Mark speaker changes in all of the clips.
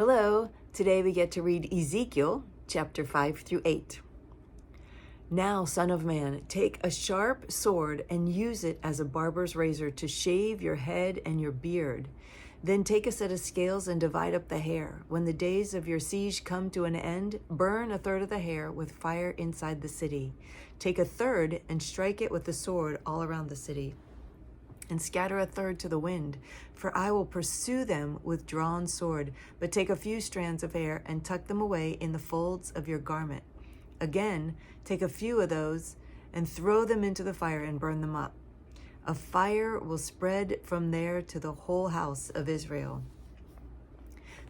Speaker 1: Hello, today we get to read Ezekiel chapter 5 through 8. Now, son of man, take a sharp sword and use it as a barber's razor to shave your head and your beard. Then take a set of scales and divide up the hair. When the days of your siege come to an end, burn a third of the hair with fire inside the city. Take a third and strike it with the sword all around the city, and scatter a third to the wind, for I will pursue them with drawn sword. But take a few strands of hair and tuck them away in the folds of your garment. Again, take a few of those and throw them into the fire and burn them up. A fire will spread from there to the whole house of Israel.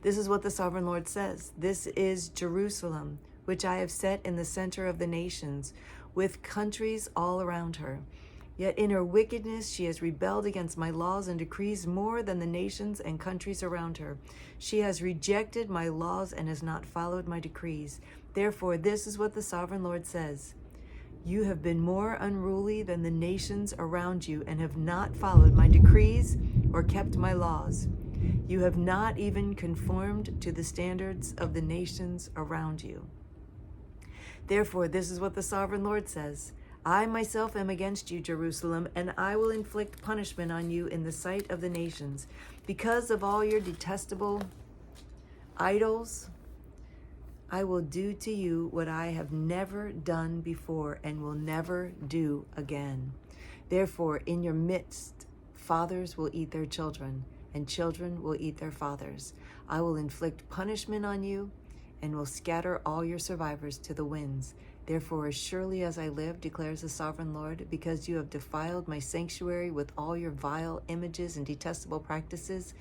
Speaker 1: This is what the sovereign Lord says. This is Jerusalem, which I have set in the center of the nations, with countries all around her. Yet in her wickedness she has rebelled against my laws and decrees more than the nations and countries around her. She has rejected my laws and has not followed my decrees. Therefore, this is what the sovereign Lord says. You have been more unruly than the nations around you and have not followed my decrees or kept my laws. You have not even conformed to the standards of the nations around you. Therefore, this is what the sovereign Lord says. I myself am against you, Jerusalem, and I will inflict punishment on you in the sight of the nations. Because of all your detestable idols, I will do to you what I have never done before and will never do again. Therefore, in your midst, fathers will eat their children, and children will eat their fathers. I will inflict punishment on you and will scatter all your survivors to the winds. Therefore, as surely as I live, declares the sovereign Lord, because you have defiled my sanctuary with all your vile images and detestable practices,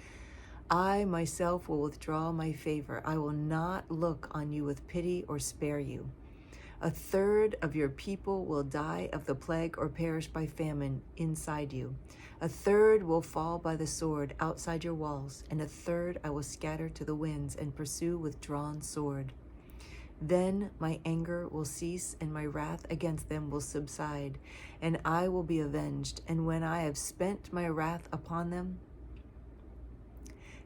Speaker 1: I myself will withdraw my favor. I will not look on you with pity or spare you. A third of your people will die of the plague or perish by famine inside you. A third will fall by the sword outside your walls, and a third I will scatter to the winds and pursue with drawn sword. Then my anger will cease and my wrath against them will subside, and I will be avenged. And when I have spent my wrath upon them,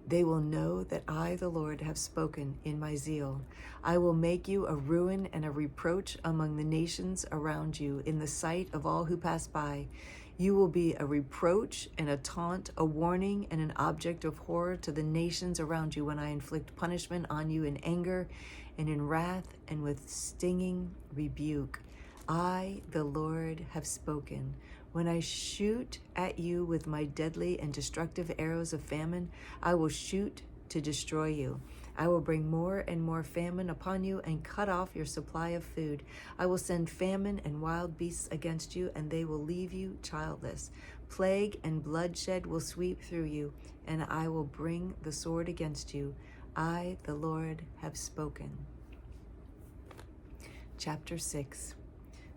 Speaker 1: they will know that I, the Lord, have spoken in my zeal. I will make you a ruin and a reproach among the nations around you in the sight of all who pass by. You will be a reproach and a taunt, a warning and an object of horror to the nations around you when I inflict punishment on you in anger and in wrath and with stinging rebuke. I, the Lord, have spoken. When I shoot at you with my deadly and destructive arrows of famine, I will shoot to destroy you. I will bring more and more famine upon you and cut off your supply of food. I will send famine and wild beasts against you, and they will leave you childless. Plague and bloodshed will sweep through you, and I will bring the sword against you. I, the Lord, have spoken. Chapter 6.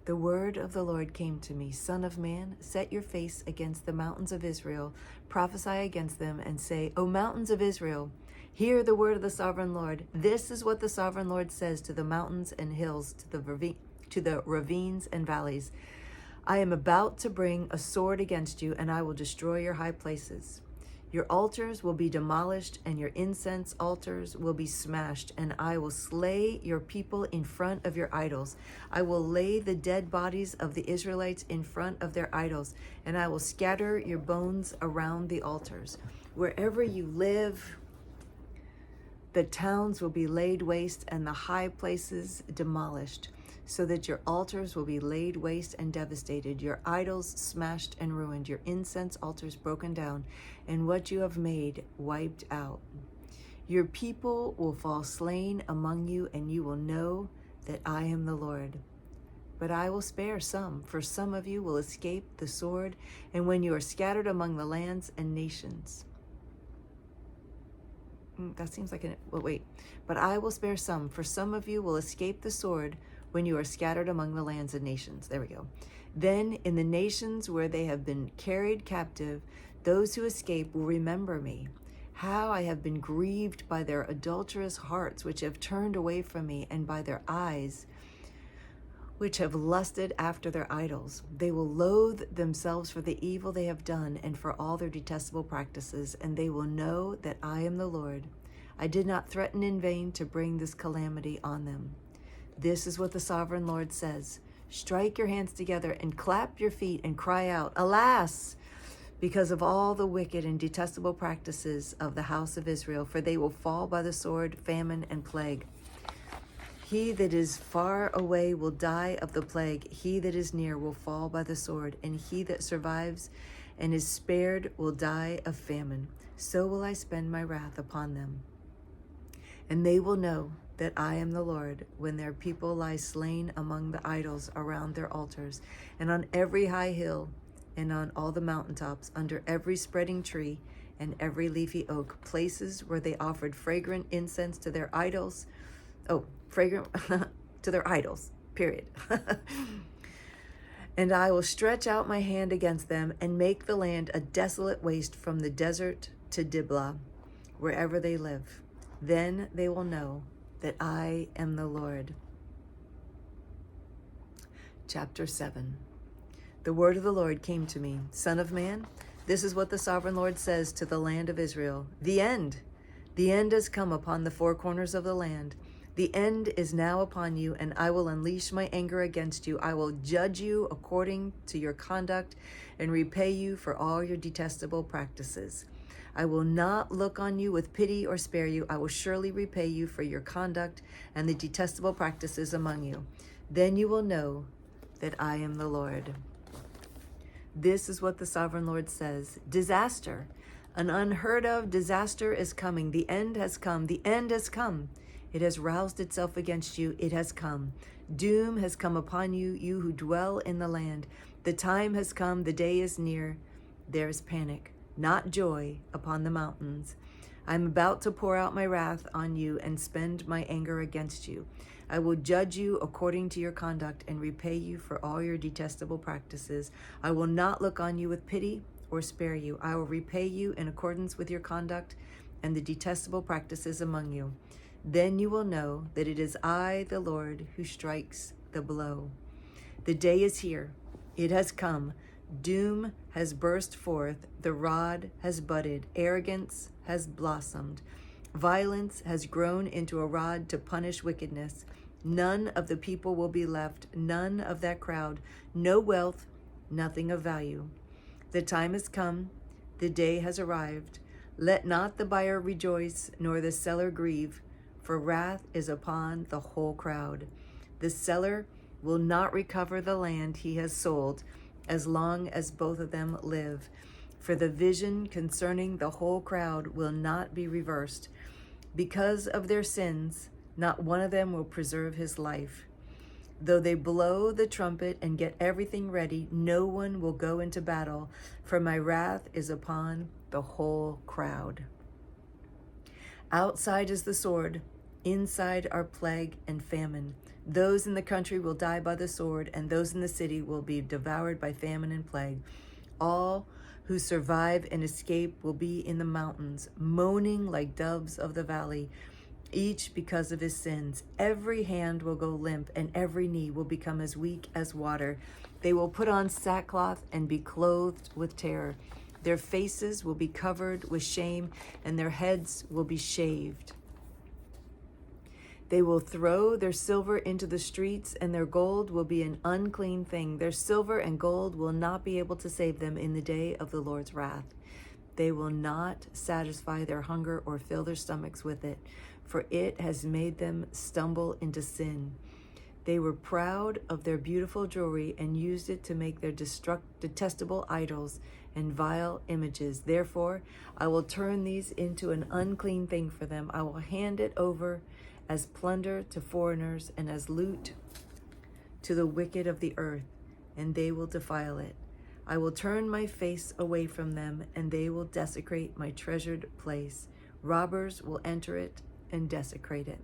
Speaker 1: The word of the Lord came to me, Son of man, set your face against the mountains of Israel, prophesy against them, and say, O mountains of Israel, hear the word of the sovereign Lord. This is what the sovereign Lord says to the mountains and hills, to the ravines and valleys. I am about to bring a sword against you, and I will destroy your high places. Your altars will be demolished, and your incense altars will be smashed, and I will slay your people in front of your idols. I will lay the dead bodies of the Israelites in front of their idols, and I will scatter your bones around the altars. Wherever you live, the towns will be laid waste and the high places demolished, so that your altars will be laid waste and devastated, your idols smashed and ruined, your incense altars broken down, and what you have made wiped out. Your people will fall slain among you, and you will know that I am the Lord. But I will spare some, for some of you will escape the sword, and when you are scattered among the lands and nations. That seems like But I will spare some, for some of you will escape the sword when you are scattered among the lands and nations. There we go. Then in the nations where they have been carried captive, those who escape will remember me, how I have been grieved by their adulterous hearts, which have turned away from me, and by their eyes, which have lusted after their idols. They will loathe themselves for the evil they have done and for all their detestable practices, and they will know that I am the Lord. I did not threaten in vain to bring this calamity on them. This is what the sovereign Lord says. Strike your hands together and clap your feet and cry out, Alas! Because of all the wicked and detestable practices of the house of Israel, for they will fall by the sword, famine, and plague. He that is far away will die of the plague. He that is near will fall by the sword, and he that survives and is spared will die of famine. So will I spend my wrath upon them. And they will know that I am the Lord when their people lie slain among the idols around their altars, and on every high hill, and on all the mountaintops, under every spreading tree and every leafy oak, places where they offered fragrant incense to their idols. Fragrant to their idols, period. And I will stretch out my hand against them and make the land a desolate waste from the desert to Diblah, wherever they live. Then they will know that I am the Lord. Chapter 7. The word of the Lord came to me, Son of man, this is what the sovereign Lord says to the land of Israel. The end has come upon the four corners of the land. The end is now upon you, and I will unleash my anger against you. I will judge you according to your conduct and repay you for all your detestable practices. I will not look on you with pity or spare you. I will surely repay you for your conduct and the detestable practices among you. Then you will know that I am the Lord. This is what the sovereign Lord says. Disaster, an unheard of disaster is coming. The end has come. The end has come. It has roused itself against you. It has come. Doom has come upon you, you who dwell in the land. The time has come. The day is near. There is panic, not joy, upon the mountains. I am about to pour out my wrath on you and spend my anger against you. I will judge you according to your conduct and repay you for all your detestable practices. I will not look on you with pity or spare you. I will repay you in accordance with your conduct and the detestable practices among you. Then you will know that it is I, the Lord, who strikes the blow. The day is here. It has come. Doom has burst forth. The rod has budded. Arrogance has blossomed. Violence has grown into a rod to punish wickedness. None of the people will be left, none of that crowd, no wealth, nothing of value. The time has come. The day has arrived. Let not the buyer rejoice, nor the seller grieve, for wrath is upon the whole crowd. The seller will not recover the land he has sold as long as both of them live. For the vision concerning the whole crowd will not be reversed. Because of their sins, not one of them will preserve his life. Though they blow the trumpet and get everything ready, no one will go into battle, for my wrath is upon the whole crowd. Outside is the sword, inside are plague and famine. Those in the country will die by the sword, and those in the city will be devoured by famine and plague. All who survive and escape will be in the mountains, moaning like doves of the valley, each because of his sins. Every hand will go limp, and every knee will become as weak as water. They will put on sackcloth and be clothed with terror. Their faces will be covered with shame, and their heads will be shaved. They will throw their silver into the streets, and their gold will be an unclean thing. Their silver and gold will not be able to save them in the day of the Lord's wrath. They will not satisfy their hunger or fill their stomachs with it, for it has made them stumble into sin. They were proud of their beautiful jewelry and used it to make their detestable idols and vile images. Therefore, I will turn these into an unclean thing for them. I will hand it over as plunder to foreigners and as loot to the wicked of the earth, and they will defile it. I will turn my face away from them, and they will desecrate my treasured place. Robbers will enter it and desecrate it.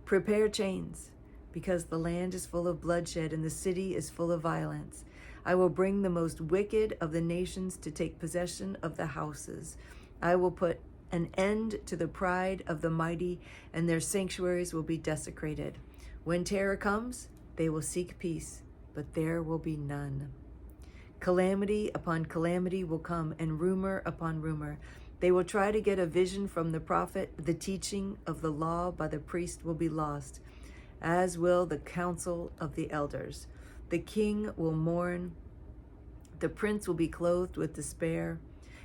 Speaker 1: Prepare chains, because the land is full of bloodshed and the city is full of violence. I will bring the most wicked of the nations to take possession of the houses. I will put an end to the pride of the mighty, and their sanctuaries will be desecrated. When terror comes, they will seek peace, but there will be none. Calamity upon calamity will come, and rumor upon rumor. They will try to get a vision from the prophet. The teaching of the law by the priest will be lost, as will the counsel of the elders. The king will mourn. The prince will be clothed with despair,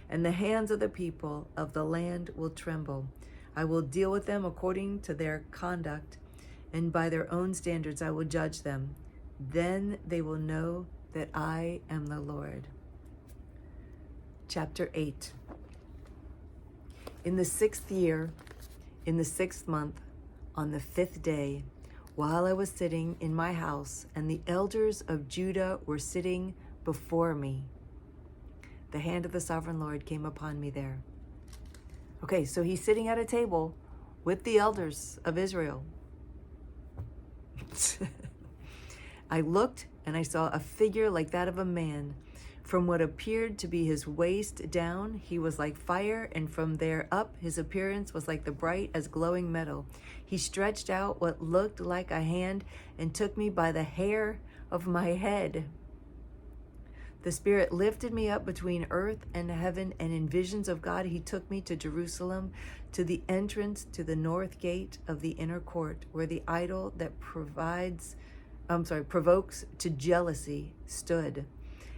Speaker 1: and the hands of the people of the land will tremble. I will deal with them according to their conduct, and by their own standards I will judge them. Then they will know that I am the Lord. Chapter 8. In the 6th year, in the 6th month, on the 5th day, while I was sitting in my house, and the elders of Judah were sitting before me, the hand of the sovereign Lord came upon me there. Okay, so he's sitting at a table with the elders of Israel. I looked and I saw a figure like that of a man. From what appeared to be his waist down, he was like fire, and from there up, his appearance was like the bright as glowing metal. He stretched out what looked like a hand and took me by the hair of my head. The Spirit lifted me up between earth and heaven, and in visions of God, he took me to Jerusalem, to the entrance to the north gate of the inner court, where the idol that provokes to jealousy stood.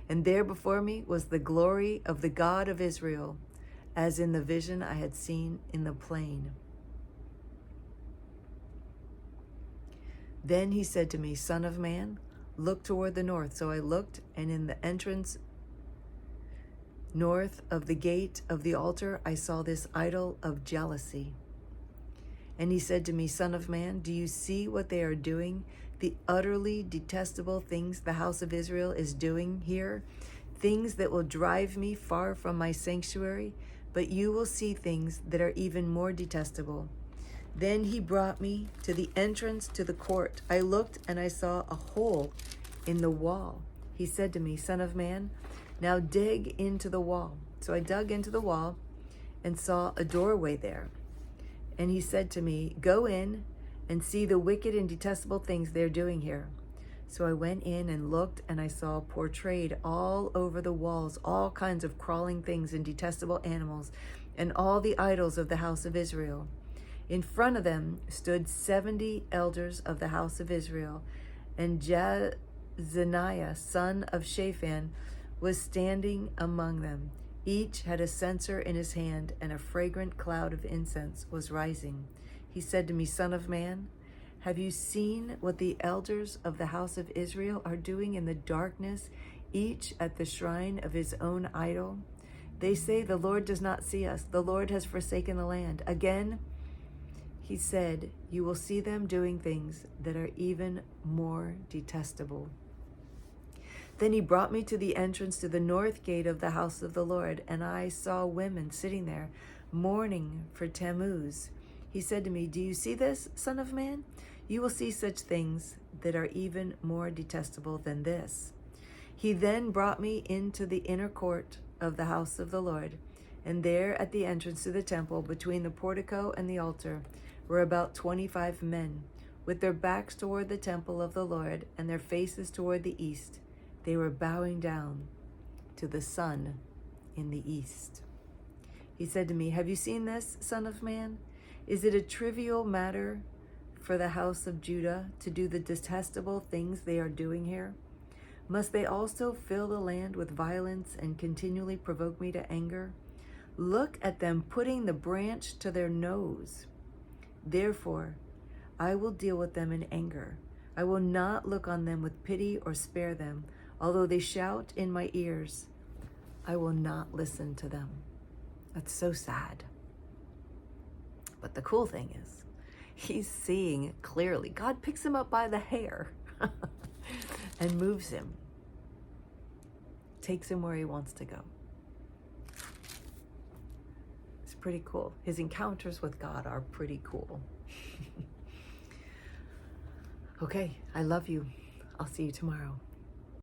Speaker 1: And there before me was the glory of the God of Israel, as in the vision I had seen in the plain. Then he said to me, Son of man, look toward the north. So I looked, and in the entrance north of the gate of the altar, I saw this idol of jealousy. And he said to me, Son of man, do you see what they are doing? The utterly detestable things the house of Israel is doing here, things that will drive me far from my sanctuary, but you will see things that are even more detestable. Then he brought me to the entrance to the court. I looked and I saw a hole in the wall. He said to me, Son of man, now dig into the wall. So I dug into the wall and saw a doorway there. And he said to me, go in and see the wicked and detestable things they're doing here. So I went in and looked, and I saw portrayed all over the walls all kinds of crawling things and detestable animals, and all the idols of the house of Israel. In front of them stood 70 elders of the house of Israel, and Jezaniah, son of Shaphan, was standing among them. Each had a censer in his hand, and a fragrant cloud of incense was rising. He said to me, Son of man, have you seen what the elders of the house of Israel are doing in the darkness, each at the shrine of his own idol? They say, the Lord does not see us. The Lord has forsaken the land. Again, he said, you will see them doing things that are even more detestable. Then he brought me to the entrance to the north gate of the house of the Lord, and I saw women sitting there, mourning for Tammuz. He said to me, do you see this, Son of man? You will see such things that are even more detestable than this. He then brought me into the inner court of the house of the Lord, and there at the entrance to the temple, between the portico and the altar, were about 25 men, with their backs toward the temple of the Lord and their faces toward the east. They were bowing down to the sun in the east. He said to me, have you seen this, Son of man? Is it a trivial matter for the house of Judah to do the detestable things they are doing here? Must they also fill the land with violence and continually provoke me to anger? Look at them putting the branch to their nose. Therefore, I will deal with them in anger. I will not look on them with pity or spare them. Although they shout in my ears, I will not listen to them. That's so sad. But the cool thing is, he's seeing clearly. God picks him up by the hair and moves him, takes him where he wants to go. It's pretty cool. His encounters with God are pretty cool. Okay, I love you. I'll see you tomorrow.